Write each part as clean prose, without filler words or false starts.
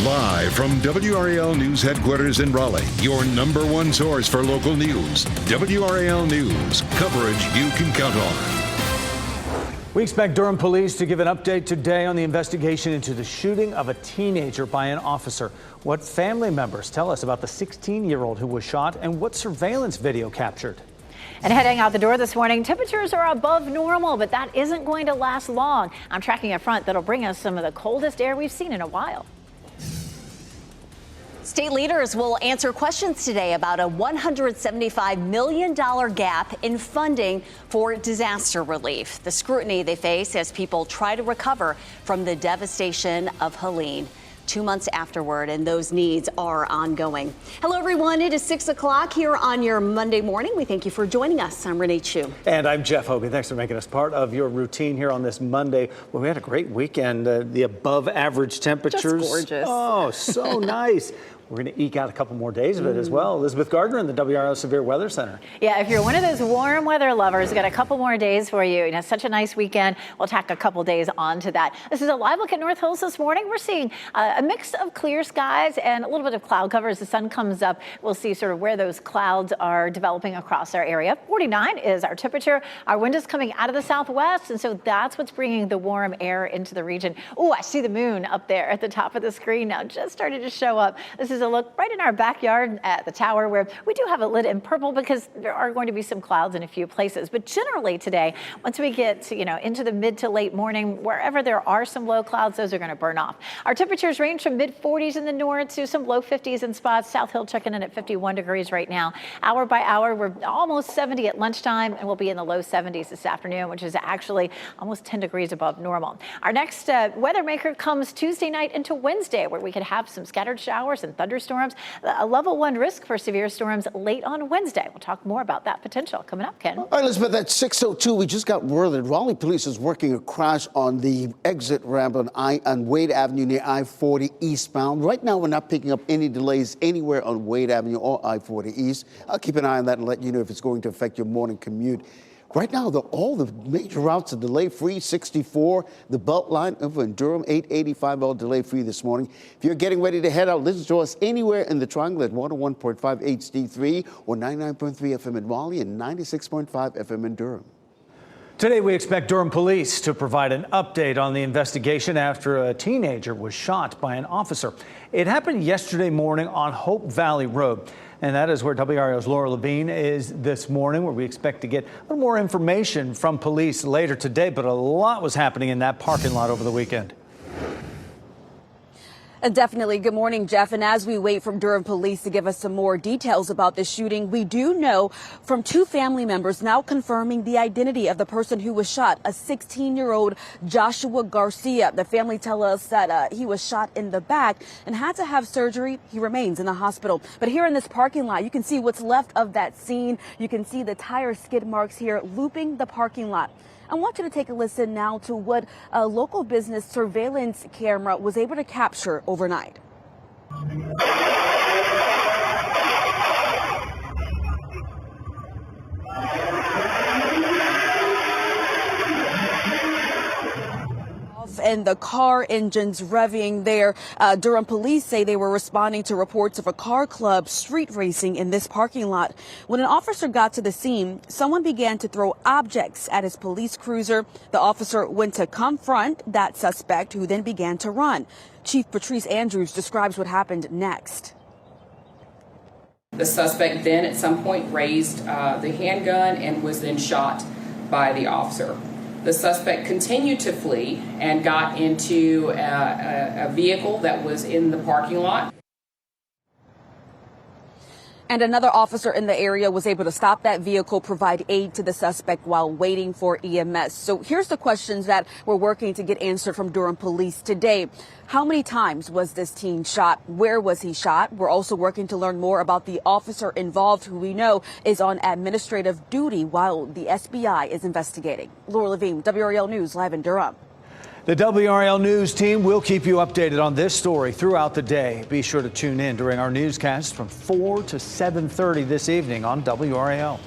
Live from WRAL News Headquarters in Raleigh, your number one source for local news. WRAL News, coverage you can count on. We expect Durham police to give an update today on the investigation into the shooting of a teenager by an officer. What family members tell us about the 16-year-old who was shot and what surveillance video captured. And heading out the door this morning, temperatures are above normal, but that isn't going to last long. I'm tracking a front that'll bring us some of the coldest air we've seen in a while. State leaders will answer questions today about a $175 million gap in funding for disaster relief. The scrutiny they face as people try to recover from the devastation of Helene 2 months afterward, and those needs are ongoing. Hello, everyone. It is 6 o'clock here on your Monday morning. We thank you for joining us. I'm Renee Chu. And I'm Jeff Hobie. Thanks for making us part of your routine here on this Monday. Well, we had a great weekend. The above average temperatures. Just gorgeous. Oh, so nice. We're going to eke out a couple more days of it as well. Elizabeth Gardner in the WRAL Severe Weather Center. Yeah, if you're one of those warm weather lovers, got a couple more days for you. It's such a nice weekend. We'll tack a couple days onto that. This is a live look at North Hills this morning. We're seeing a mix of clear skies and a little bit of cloud cover as the sun comes up. We'll see sort of where those clouds are developing across our area. 49 is our temperature. Our wind is coming out of the southwest, and so that's what's bringing the warm air into the region. Oh, I see the moon up there at the top of the screen now, just started to show up. This is a look right in our backyard at the tower, where we do have it lit in purple because there are going to be some clouds in a few places. But generally today, once we get into the mid to late morning, wherever there are some low clouds, those are going to burn off. Our temperatures range from mid 40s in the north to some low 50s in spots. South Hill checking in at 51 degrees right now. Hour by hour, we're almost 70 at lunchtime, and we'll be in the low 70s this afternoon, which is actually almost 10 degrees above normal. Our next weather maker comes Tuesday night into Wednesday, where we could have some scattered showers and thunderstorms. A level 1 risk for severe storms late on Wednesday. We'll talk more about that potential coming up, Ken. All right, Elizabeth, at 6:02, we just got word that Raleigh police is working a crash on the exit ramp on Wade Avenue near I-40 eastbound. Right now, we're not picking up any delays anywhere on Wade Avenue or I-40 East. I'll keep an eye on that and let you know if it's going to affect your morning commute. Right now, all the major routes are delay-free. 64, the Beltline over in Durham, 885 all delay-free this morning. If you're getting ready to head out, listen to us anywhere in the Triangle at 101.5 HD3 or 99.3 FM in Raleigh and 96.5 FM in Durham. Today, we expect Durham police to provide an update on the investigation after a teenager was shot by an officer. It happened yesterday morning on Hope Valley Road. And that is where WRAL's Laura Levine is this morning, where we expect to get a little more information from police later today. But a lot was happening in that parking lot over the weekend. Definitely. Good morning, Jeff. And as we wait from Durham police to give us some more details about this shooting, we do know from 2 family members now confirming the identity of the person who was shot, a 16-year-old Joshua Garcia. The family tell us that he was shot in the back and had to have surgery. He remains in the hospital. But here in this parking lot, you can see what's left of that scene. You can see the tire skid marks here looping the parking lot. I want you to take a listen now to what a local business surveillance camera was able to capture overnight. And the car engines revving there. Durham police say they were responding to reports of a car club street racing in this parking lot. When an officer got to the scene, someone began to throw objects at his police cruiser. The officer went to confront that suspect, who then began to run. Chief Patrice Andrews describes what happened next. The suspect then at some point raised the handgun and was then shot by the officer. The suspect continued to flee and got into a vehicle that was in the parking lot. And another officer in the area was able to stop that vehicle, provide aid to the suspect while waiting for EMS. So here's the questions that we're working to get answered from Durham police today. How many times was this teen shot? Where was he shot? We're also working to learn more about the officer involved, who we know is on administrative duty while the SBI is investigating. Laura Levine, WRAL News, live in Durham. The WRAL News team will keep you updated on this story throughout the day. Be sure to tune in during our newscast from 4 to 7:30 this evening on WRAL.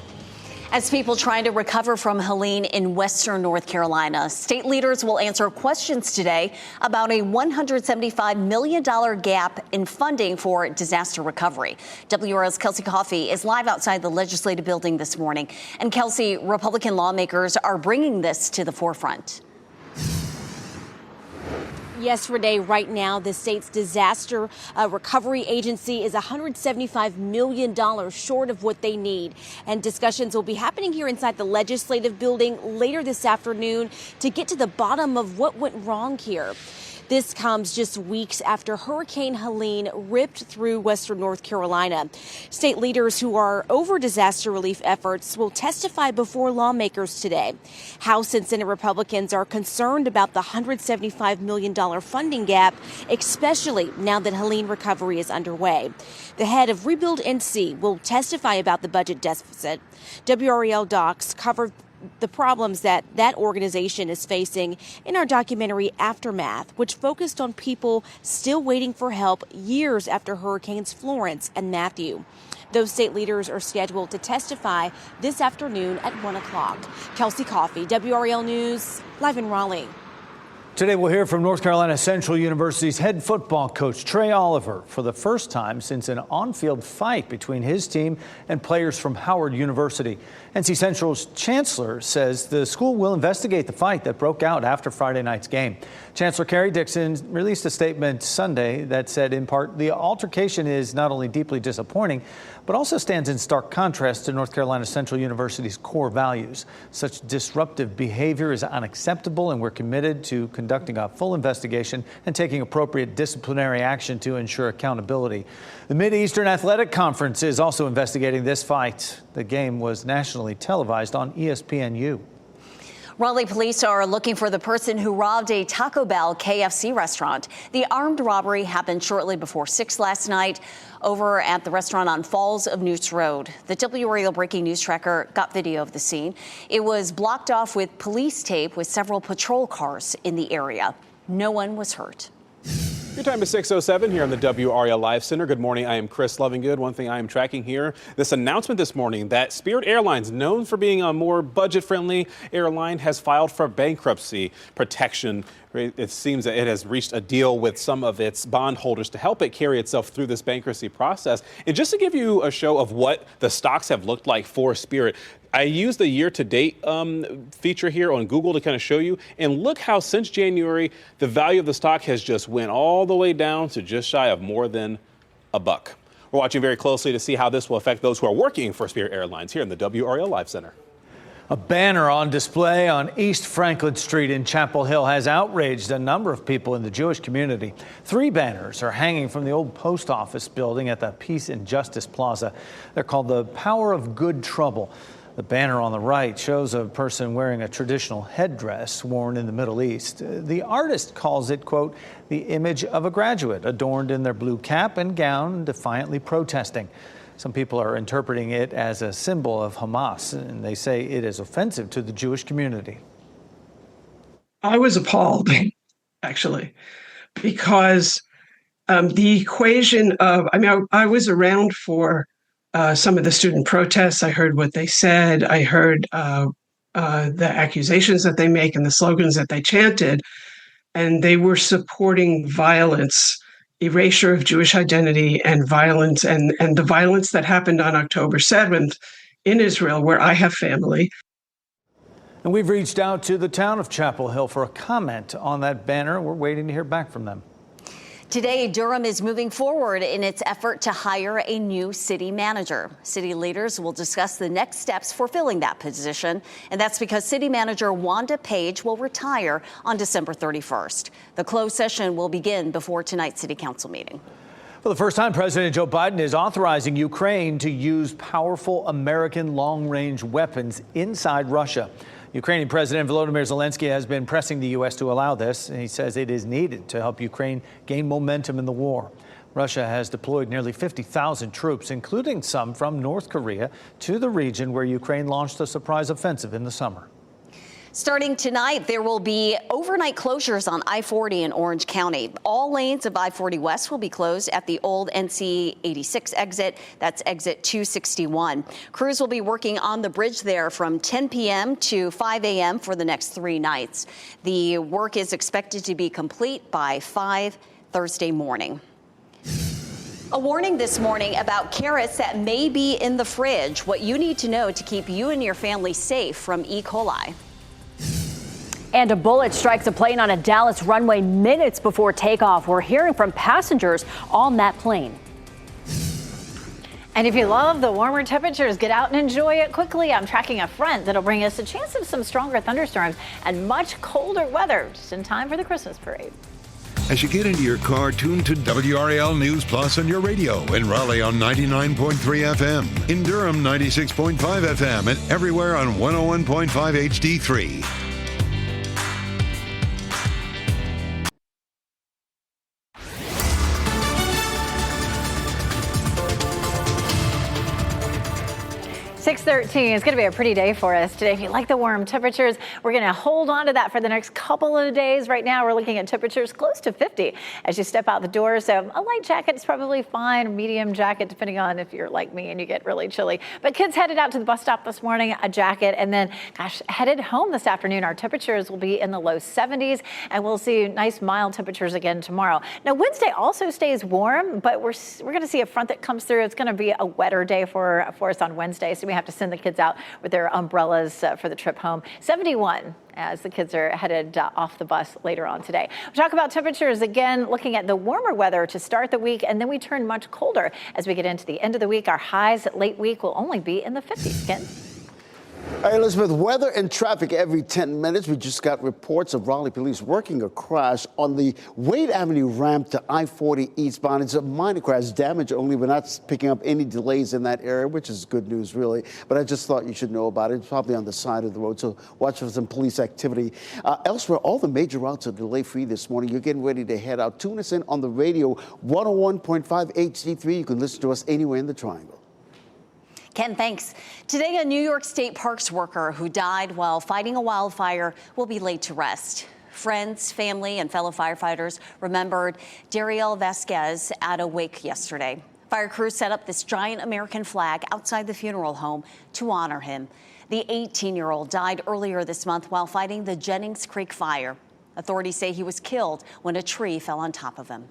As people try to recover from Helene in western North Carolina, state leaders will answer questions today about a $175 million gap in funding for disaster recovery. WRAL's Kelsey Coffey is live outside the legislative building this morning. And Kelsey, Republican lawmakers are bringing this to the forefront. Yes, Renee, right now, the state's disaster recovery agency is $175 million short of what they need. And discussions will be happening here inside the legislative building later this afternoon to get to the bottom of what went wrong here. This comes just weeks after Hurricane Helene ripped through western North Carolina. State leaders who are over disaster relief efforts will testify before lawmakers today. House and Senate Republicans are concerned about the $175 million funding gap, especially now that Helene recovery is underway. The head of Rebuild NC will testify about the budget deficit. WRAL docs covered the problems that organization is facing in our documentary Aftermath, which focused on people still waiting for help years after Hurricanes Florence and Matthew. Those state leaders are scheduled to testify this afternoon at 1 o'clock. Kelsey Coffey, WRAL News, live in Raleigh. Today we'll hear from North Carolina Central University's head football coach Trey Oliver for the first time since an on-field fight between his team and players from Howard University. NC Central's chancellor says the school will investigate the fight that broke out after Friday night's game. Chancellor Kerry Dixon released a statement Sunday that said, in part, the altercation is not only deeply disappointing, but also stands in stark contrast to North Carolina Central University's core values. Such disruptive behavior is unacceptable, and we're committed to conducting a full investigation and taking appropriate disciplinary action to ensure accountability. The Mid-Eastern Athletic Conference is also investigating this fight. The game was nationally televised on ESPNU. Raleigh police are looking for the person who robbed a Taco Bell KFC restaurant. The armed robbery happened shortly before 6 last night over at the restaurant on Falls of Newts Road. The WRAL breaking news tracker got video of the scene. It was blocked off with police tape with several patrol cars in the area. No one was hurt. Your time is 6:07 here on the WRAL Live Center. Good morning. I am Chris Lovingood. One thing I am tracking here, this announcement this morning that Spirit Airlines, known for being a more budget-friendly airline, has filed for bankruptcy protection. It seems that it has reached a deal with some of its bondholders to help it carry itself through this bankruptcy process. And just to give you a show of what the stocks have looked like for Spirit, I used the year-to-date feature here on Google to kind of show you. And look how since January, the value of the stock has just went all the way down to just shy of more than $1. We're watching very closely to see how this will affect those who are working for Spirit Airlines here in the WRAL Live Center. A banner on display on East Franklin Street in Chapel Hill has outraged a number of people in the Jewish community. 3 banners are hanging from the old post office building at the Peace and Justice Plaza. They're called the Power of Good Trouble. The banner on the right shows a person wearing a traditional headdress worn in the Middle East. The artist calls it, quote, the image of a graduate adorned in their blue cap and gown, defiantly protesting. Some people are interpreting it as a symbol of Hamas, and they say it is offensive to the Jewish community. I was appalled, actually, because the equation of, I was around for some of the student protests. I heard what they said. I heard the accusations that they make and the slogans that they chanted, and they were supporting violence, erasure of Jewish identity and violence, and the violence that happened on October 7th in Israel, where I have family. And we've reached out to the town of Chapel Hill for a comment on that banner. We're waiting to hear back from them. Today, Durham is moving forward in its effort to hire a new city manager. City leaders will discuss the next steps for filling that position, and that's because city manager Wanda Page will retire on December 31st. The closed session will begin before tonight's city council meeting. For the first time, President Joe Biden is authorizing Ukraine to use powerful American long-range weapons inside Russia. Ukrainian President Volodymyr Zelensky has been pressing the U.S. to allow this, and he says it is needed to help Ukraine gain momentum in the war. Russia has deployed nearly 50,000 troops, including some from North Korea, to the region where Ukraine launched a surprise offensive in the summer. Starting tonight, there will be overnight closures on I-40 in Orange County. All lanes of I-40 West will be closed at the old NC 86 exit. That's exit 261. Crews will be working on the bridge there from 10 p.m. to 5 a.m. for the next 3 nights. The work is expected to be complete by 5 Thursday morning. A warning this morning about carrots that may be in the fridge. What you need to know to keep you and your family safe from E. coli. And a bullet strikes a plane on a Dallas runway minutes before takeoff. We're hearing from passengers on that plane. And if you love the warmer temperatures, get out and enjoy it quickly. I'm tracking a front that'll bring us a chance of some stronger thunderstorms and much colder weather just in time for the Christmas parade. As you get into your car, tune to WRAL News Plus on your radio. In Raleigh on 99.3 FM. In Durham, 96.5 FM. And everywhere on 101.5 HD3. 6:13. It's going to be a pretty day for us today. If you like the warm temperatures, we're going to hold on to that for the next couple of days. Right now, we're looking at temperatures close to 50 as you step out the door. So a light jacket is probably fine, medium jacket, depending on if you're like me and you get really chilly. But kids headed out to the bus stop this morning, a jacket, and then, headed home this afternoon. Our temperatures will be in the low 70s, and we'll see nice mild temperatures again tomorrow. Now, Wednesday also stays warm, but we're going to see a front that comes through. It's going to be a wetter day for us on Wednesday, so we have to send the kids out with their umbrellas for the trip home. 71 as the kids are headed off the bus later on today. We'll talk about temperatures again, looking at the warmer weather to start the week, and then we turn much colder as we get into the end of the week. Our highs late week will only be in the 50s. Ken? All right, Elizabeth, weather and traffic every 10 minutes. We just got reports of Raleigh police working a crash on the Wade Avenue ramp to I-40 eastbound. It's a minor crash, damage only. We're not picking up any delays in that area, which is good news, really. But I just thought you should know about it. It's probably on the side of the road, so watch for some police activity. Elsewhere, all the major routes are delay-free this morning. You're getting ready to head out. Tune us in on the radio, 101.5 HD3. You can listen to us anywhere in the Triangle. Ken, thanks. Today, a New York State Parks worker who died while fighting a wildfire will be laid to rest. Friends, family, and fellow firefighters remembered Dariel Vasquez at a wake yesterday. Fire crews set up this giant American flag outside the funeral home to honor him. The 18-year-old died earlier this month while fighting the Jennings Creek fire. Authorities say he was killed when a tree fell on top of him.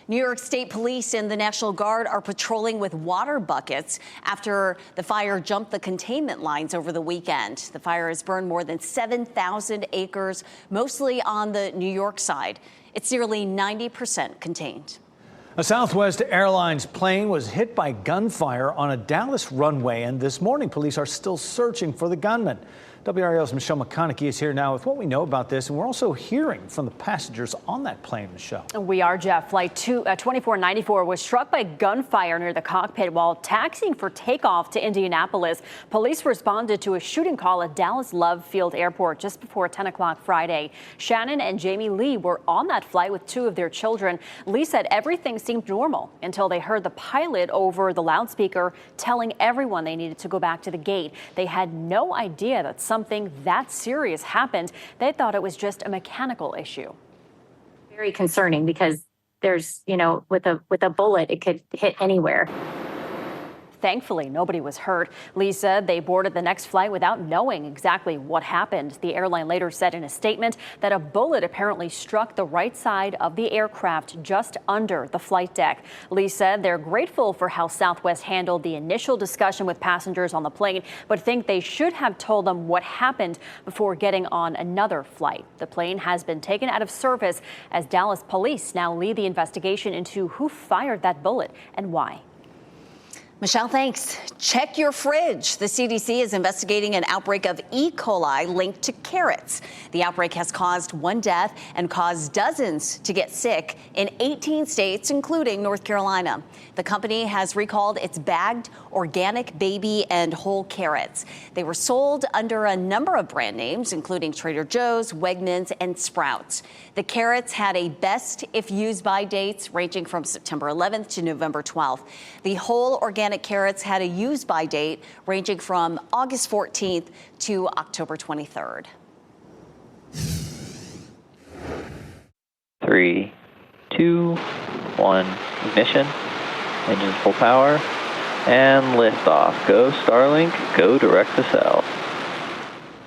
New York State Police and the National Guard are patrolling with water buckets after the fire jumped the containment lines over the weekend. The fire has burned more than 7,000 acres, mostly on the New York side. It's nearly 90% contained. A Southwest Airlines plane was hit by gunfire on a Dallas runway, and this morning police are still searching for the gunman. WRAL's Michelle McConaughey is here now with what we know about this, and we're also hearing from the passengers on that plane, Michelle. We are, Jeff. Flight 2494 was struck by gunfire near the cockpit while taxiing for takeoff to Indianapolis. Police responded to a shooting call at Dallas Love Field Airport just before 10 o'clock Friday. Shannon and Jamie Lee were on that flight with 2 of their children. Lee said everything seemed normal until they heard the pilot over the loudspeaker telling everyone they needed to go back to the gate. They had no idea that something that serious happened. They thought it was just a mechanical issue. Very concerning because there's, with a bullet, it could hit anywhere. Thankfully, nobody was hurt. Lee said they boarded the next flight without knowing exactly what happened. The airline later said in a statement that a bullet apparently struck the right side of the aircraft just under the flight deck. Lee said they're grateful for how Southwest handled the initial discussion with passengers on the plane, but think they should have told them what happened before getting on another flight. The plane has been taken out of service as Dallas police now lead the investigation into who fired that bullet and why. Michelle, thanks. Check your fridge. The CDC is investigating an outbreak of E. coli linked to carrots. The outbreak has caused 1 death and caused dozens to get sick in 18 states, including North Carolina. The company has recalled its bagged organic baby and whole carrots. They were sold under a number of brand names, including Trader Joe's, Wegmans, and Sprouts. The carrots had a best if used by dates ranging from September 11th to November 12th. The whole organic carrots had a use by date ranging from August 14th to October 23rd. 3, 2, 1, ignition, engines full power, and liftoff. Go Starlink, go direct to cell.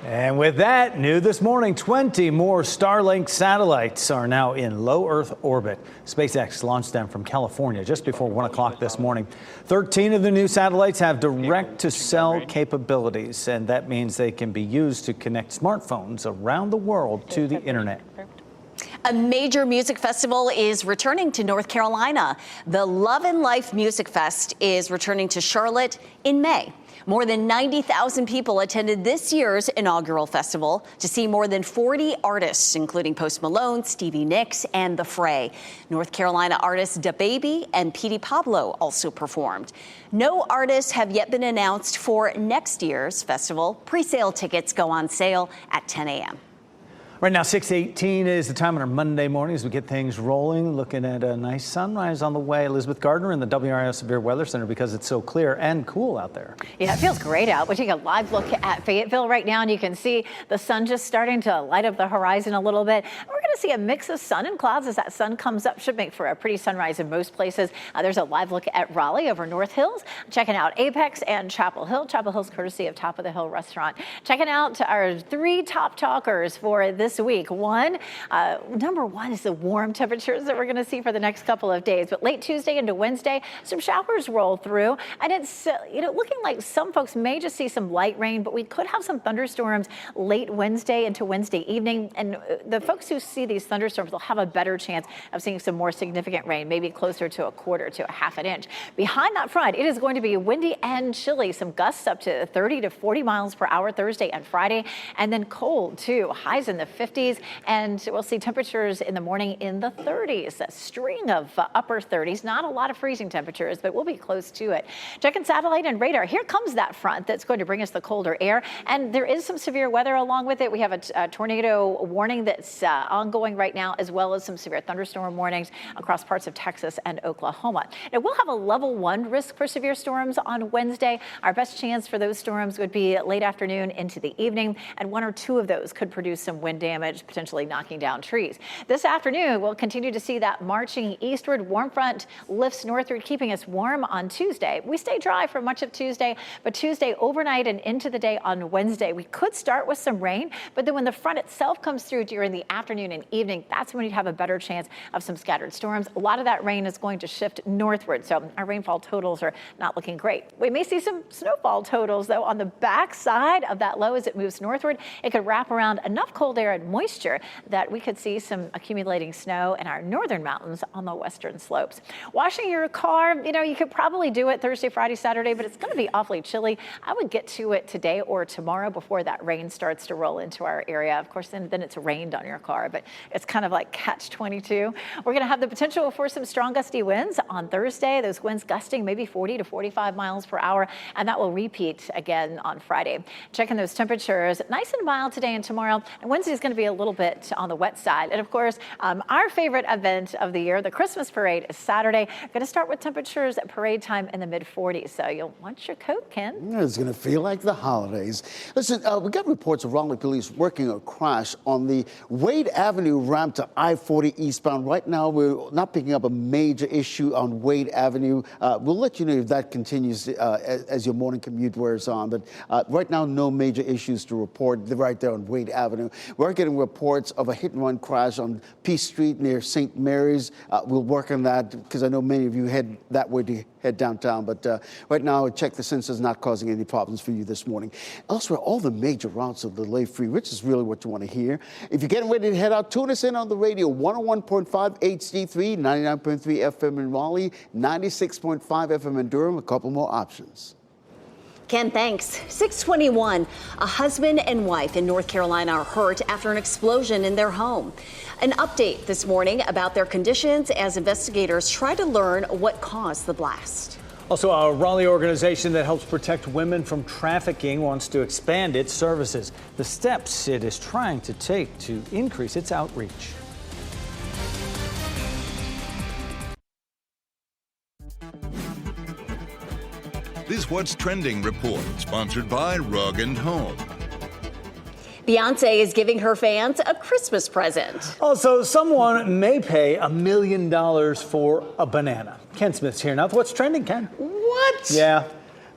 And with that, new this morning, 20 more Starlink satellites are now in low Earth orbit. SpaceX launched them from California just before 1 o'clock this morning. 13 of the new satellites have direct-to-cell capabilities, and that means they can be used to connect smartphones around the world to the internet. A major music festival is returning to North Carolina. The Love and Life Music Fest is returning to Charlotte in May. More than 90,000 people attended this year's inaugural festival to see more than 40 artists, including Post Malone, Stevie Nicks, and The Fray. North Carolina artists DaBaby and Petey Pablo also performed. No artists have yet been announced for next year's festival. Pre-sale tickets go on sale at 10 a.m. Right now, 6:18 is the time on our Monday morning as we get things rolling. Looking at a nice sunrise on the way. Elizabeth Gardner in the WRAL Severe Weather Center because it's so clear and cool out there. Yeah, it feels great out. We're taking a live look at Fayetteville right now, and you can see the sun just starting to light up the horizon a little bit. We're going to see a mix of sun and clouds as that sun comes up. Should make for a pretty sunrise in most places. There's a live look at Raleigh over North Hills. Checking out Apex and Chapel Hill. Chapel Hill's courtesy of Top of the Hill Restaurant. Checking out our 3 top talkers for this week. Number one is the warm temperatures that we're going to see for the next couple of days. But late Tuesday into Wednesday, some showers roll through, and it's looking like some folks may just see some light rain, but we could have some thunderstorms late Wednesday into Wednesday evening. And the folks who see these thunderstorms will have a better chance of seeing some more significant rain, maybe closer to a quarter to a half an inch. Behind that front, it is going to be windy and chilly. Some gusts up to 30 to 40 miles per hour Thursday and Friday, and then cold too. Highs in the 50s. And we'll see temperatures in the morning in the 30s, a string of upper 30s, not a lot of freezing temperatures, but we'll be close to it. Checking satellite and radar. Here comes that front that's going to bring us the colder air. And there is some severe weather along with it. We have a tornado warning that's ongoing right now, as well as some severe thunderstorm warnings across parts of Texas and Oklahoma. Now, we'll have a level 1 risk for severe storms on Wednesday. Our best chance for those storms would be late afternoon into the evening, and 1 or 2 of those could produce some wind damage, potentially knocking down trees. This afternoon, we'll continue to see that marching eastward. Warm front lifts northward, keeping us warm on Tuesday. We stay dry for much of Tuesday, but Tuesday overnight and into the day on Wednesday, we could start with some rain, but then when the front itself comes through during the afternoon and evening, that's when you'd have a better chance of some scattered storms. A lot of that rain is going to shift northward, so our rainfall totals are not looking great. We may see some snowfall totals, though, on the back side of that low as it moves northward. It could wrap around enough cold air and moisture that we could see some accumulating snow in our northern mountains on the western slopes. Washing your car, you could probably do it Thursday, Friday, Saturday, but it's going to be awfully chilly. I would get to it today or tomorrow before that rain starts to roll into our area. Of course, then it's rained on your car, but it's kind of like catch-22. We're going to have the potential for some strong gusty winds on Thursday. Those winds gusting maybe 40 to 45 miles per hour, and that will repeat again on Friday. Checking those temperatures, nice and mild today and tomorrow, and Wednesday is going to be a little bit on the wet side. And of course, our favorite event of the year, the Christmas parade, is Saturday. We're going to start with temperatures at parade time in the mid-40s. So you'll want your coat, Ken. It's going to feel like the holidays. Listen, we got reports of Raleigh police working a crash on the Wade Avenue ramp to I-40 eastbound. Right now, we're not picking up a major issue on Wade Avenue. We'll let you know if that continues as your morning commute wears on. But right now, no major issues to report right there on Wade Avenue. We're getting reports of a hit-and-run crash on Peace Street near St. Mary's. We'll work on that because I know many of you head that way to head downtown. But right now, check the sensors, not causing any problems for you this morning. Elsewhere, all the major routes are delay-free, which is really what you want to hear. If you're getting ready to head out, tune us in on the radio, 101.5 HD3, 99.3 FM in Raleigh, 96.5 FM in Durham, a couple more options. Ken, thanks. 6:21, a husband and wife in North Carolina are hurt after an explosion in their home. An update this morning about their conditions as investigators try to learn what caused the blast. Also, a Raleigh organization that helps protect women from trafficking wants to expand its services. The steps it is trying to take to increase its outreach. This What's Trending report, sponsored by Rug & Home. Beyonce is giving her fans a Christmas present. Also, someone may pay $1 million for a banana. Ken Smith's here now. What's trending, Ken? What? Yeah.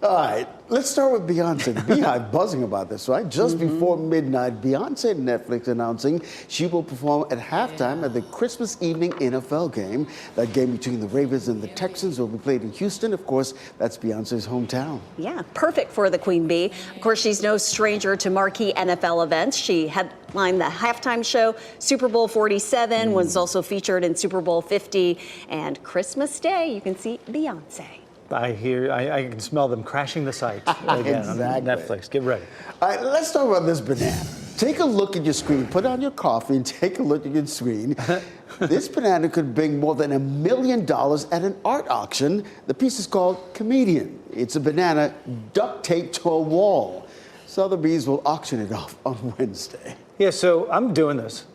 All right, let's start with Beyonce. The Beehive buzzing about this, right? Just before midnight, Beyonce and Netflix announcing she will perform at halftime at the Christmas evening NFL game. That game between the Ravens and the Texans will be played in Houston. Of course, that's Beyonce's hometown. Yeah, perfect for the Queen Bee. Of course, she's no stranger to marquee NFL events. She headlined the halftime show, Super Bowl 47, was also featured in Super Bowl 50, and Christmas Day, you can see Beyonce. I can smell them crashing the site again on Netflix. Get ready. All right, let's talk about this banana. Take a look at your screen. Put on your coffee and take a look at your screen. This banana could bring more than $1 million at an art auction. The piece is called Comedian. It's a banana duct taped to a wall. Sotheby's will auction it off on Wednesday. Yeah, so I'm doing this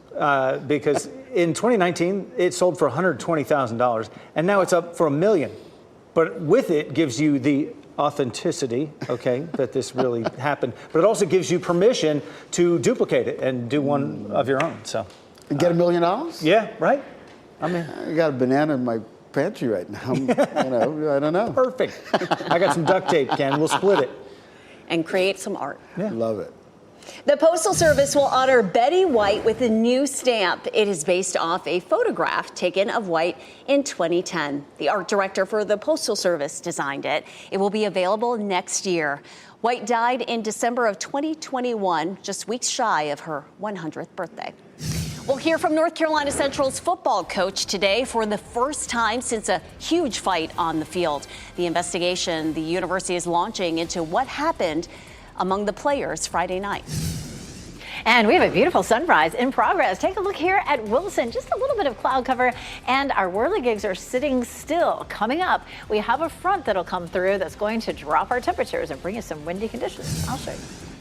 because in 2019, it sold for $120,000, and now it's up for $1 million. But with it gives you the authenticity, okay, that this really happened. But it also gives you permission to duplicate it and do one of your own. So, and get $1 million? Yeah, right. I got a banana in my pantry right now. I don't know. Perfect. I got some duct tape, Ken. We'll split it and create some art. Yeah. Love it. The Postal Service will honor Betty White with a new stamp. It is based off a photograph taken of White in 2010. The art director for the Postal Service designed it. It will be available next year. White died in December of 2021, just weeks shy of her 100th birthday. We'll hear from North Carolina Central's football coach today for the first time since a huge fight on the field. The investigation the university is launching into what happened among the players Friday night. And we have a beautiful sunrise in progress. Take a look here at Wilson. Just a little bit of cloud cover, and our whirligigs are sitting still. Coming up, we have a front that'll come through that's going to drop our temperatures and bring us some windy conditions. I'll show you.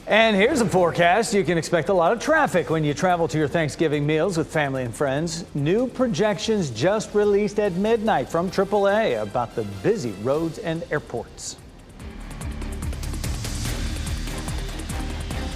And here's a forecast. You can expect a lot of traffic when you travel to your Thanksgiving meals with family and friends. New projections just released at midnight from AAA about the busy roads and airports.